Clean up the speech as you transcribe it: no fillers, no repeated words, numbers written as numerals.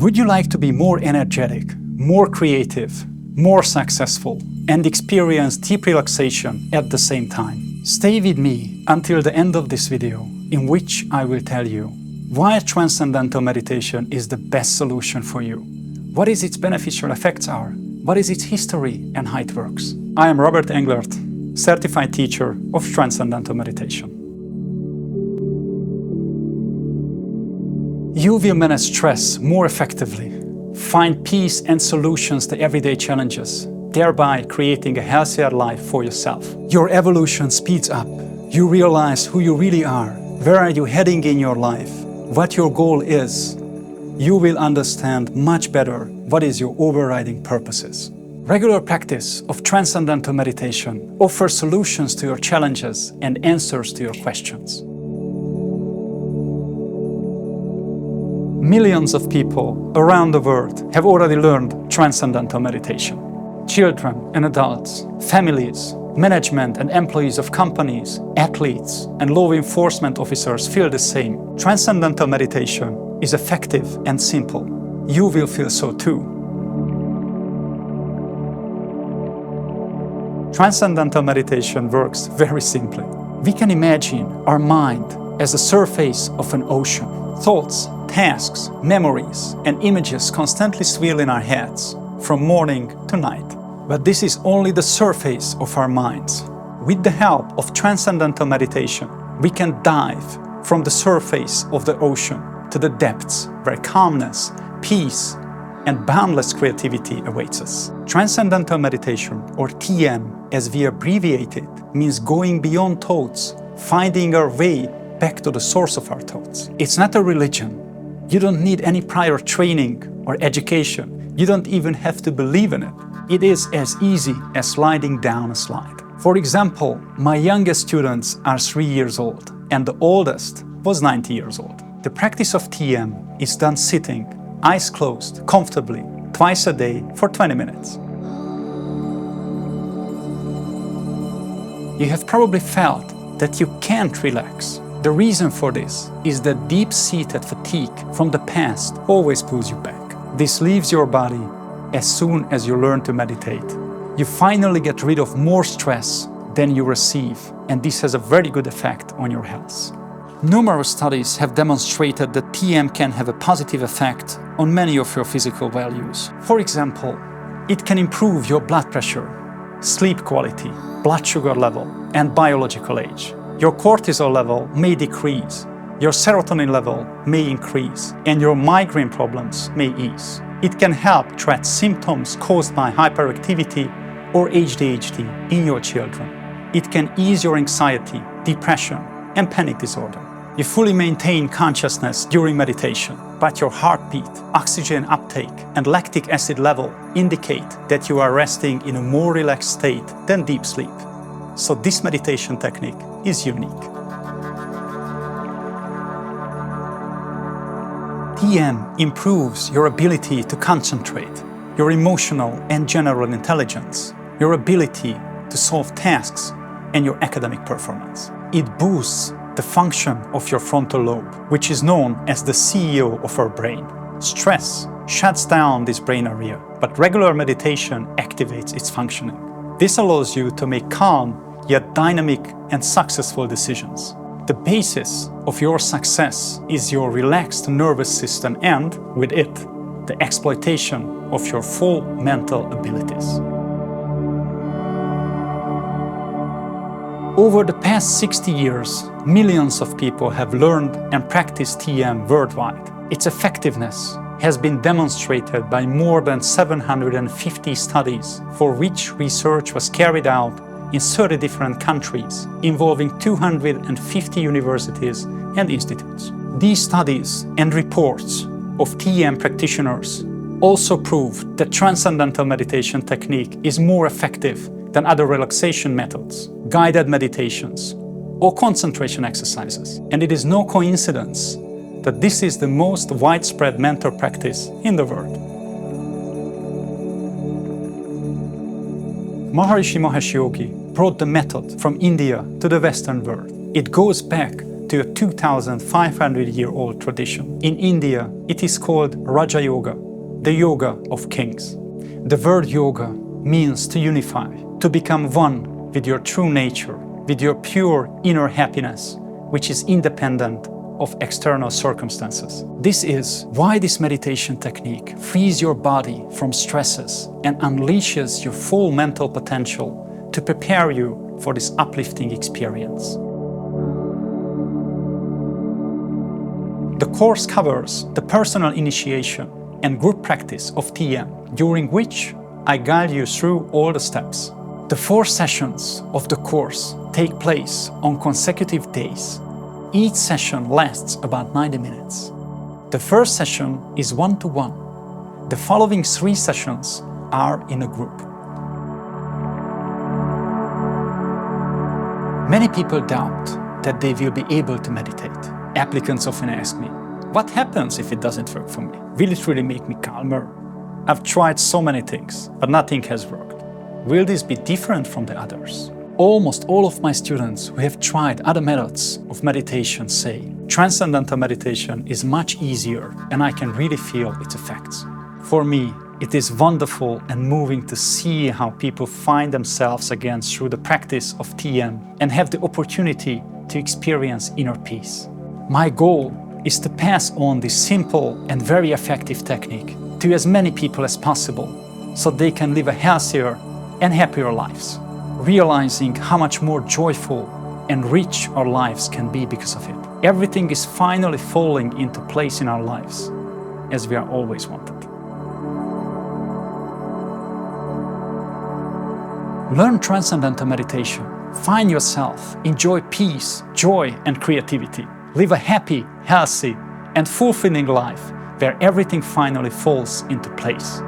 Would you like to be more energetic, more creative, more successful, and experience deep relaxation at the same time? Stay with me until the end of this video, in which I will tell you why Transcendental Meditation is the best solution for you, what its beneficial effects are, what is its history, and how it works. I am Robert Englert, certified teacher of Transcendental Meditation. You will manage stress more effectively, find peace and solutions to everyday challenges, thereby creating a healthier life for yourself. Your evolution speeds up. You realize who you really are, where are you heading in your life, what your goal is. You will understand much better what is your overriding purposes. Regular practice of Transcendental Meditation offers solutions to your challenges and answers to your questions. Millions of people around the world have already learned Transcendental Meditation. Children and adults, families, management and employees of companies, athletes and law enforcement officers feel the same. Transcendental Meditation is effective and simple. You will feel so too. Transcendental Meditation works very simply. We can imagine our mind as the surface of an ocean. Thoughts, tasks, memories, and images constantly swirl in our heads from morning to night. But this is only the surface of our minds. With the help of Transcendental Meditation, we can dive from the surface of the ocean to the depths where calmness, peace, and boundless creativity awaits us. Transcendental Meditation, or TM as we abbreviate it, means going beyond thoughts, finding our way back to the source of our thoughts. It's not a religion. You don't need any prior training or education. You don't even have to believe in it. It is as easy as sliding down a slide. For example, my youngest students are 3 years old and the oldest was 90 years old. The practice of TM is done sitting, eyes closed, comfortably, twice a day for 20 minutes. You have probably felt that you can't relax. The reason for this is that deep-seated fatigue from the past always pulls you back. This leaves your body as soon as you learn to meditate. You finally get rid of more stress than you receive, and this has a very good effect on your health. Numerous studies have demonstrated that TM can have a positive effect on many of your physical values. For example, it can improve your blood pressure, sleep quality, blood sugar level, and biological age. Your cortisol level may decrease, your serotonin level may increase, and your migraine problems may ease. It can help treat symptoms caused by hyperactivity or ADHD in your children. It can ease your anxiety, depression, and panic disorder. You fully maintain consciousness during meditation, but your heartbeat, oxygen uptake, and lactic acid level indicate that you are resting in a more relaxed state than deep sleep. So this meditation technique is unique. TM improves your ability to concentrate, your emotional and general intelligence, your ability to solve tasks, and your academic performance. It boosts the function of your frontal lobe, which is known as the CEO of our brain. Stress shuts down this brain area, but regular meditation activates its functioning. This allows you to make calm yet dynamic and successful decisions. The basis of your success is your relaxed nervous system and, with it, the exploitation of your full mental abilities. Over the past 60 years, millions of people have learned and practiced TM worldwide. Its effectiveness has been demonstrated by more than 750 studies for which research was carried out in 30 different countries, involving 250 universities and institutes. These studies and reports of TM practitioners also proved that Transcendental Meditation technique is more effective than other relaxation methods, guided meditations, or concentration exercises. And it is no coincidence that this is the most widespread mental practice in the world. Maharishi Mahesh Yogi brought the method from India to the Western world. It goes back to a 2,500-year-old tradition. In India, it is called Raja Yoga, the yoga of kings. The word yoga means to unify, to become one with your true nature, with your pure inner happiness, which is independent of external circumstances. This is why this meditation technique frees your body from stresses and unleashes your full mental potential to prepare you for this uplifting experience. The course covers the personal initiation and group practice of TM, during which I guide you through all the steps. The 4 sessions of the course take place on consecutive days. Each session lasts about 90 minutes. The first session is one-to-one. The following 3 sessions are in a group. Many people doubt that they will be able to meditate. Applicants often ask me, what happens if it doesn't work for me? Will it really make me calmer? I've tried so many things, but nothing has worked. Will this be different from the others? Almost all of my students who have tried other methods of meditation say, Transcendental meditation is much easier and I can really feel its effects. For me, it is wonderful and moving to see how people find themselves again through the practice of TM and have the opportunity to experience inner peace. My goal is to pass on this simple and very effective technique to as many people as possible so they can live a healthier and happier lives, realizing how much more joyful and rich our lives can be because of it. Everything is finally falling into place in our lives, as we are always wanted. Learn Transcendental meditation. Find yourself, enjoy peace, joy, and creativity. Live a happy, healthy, and fulfilling life where everything finally falls into place.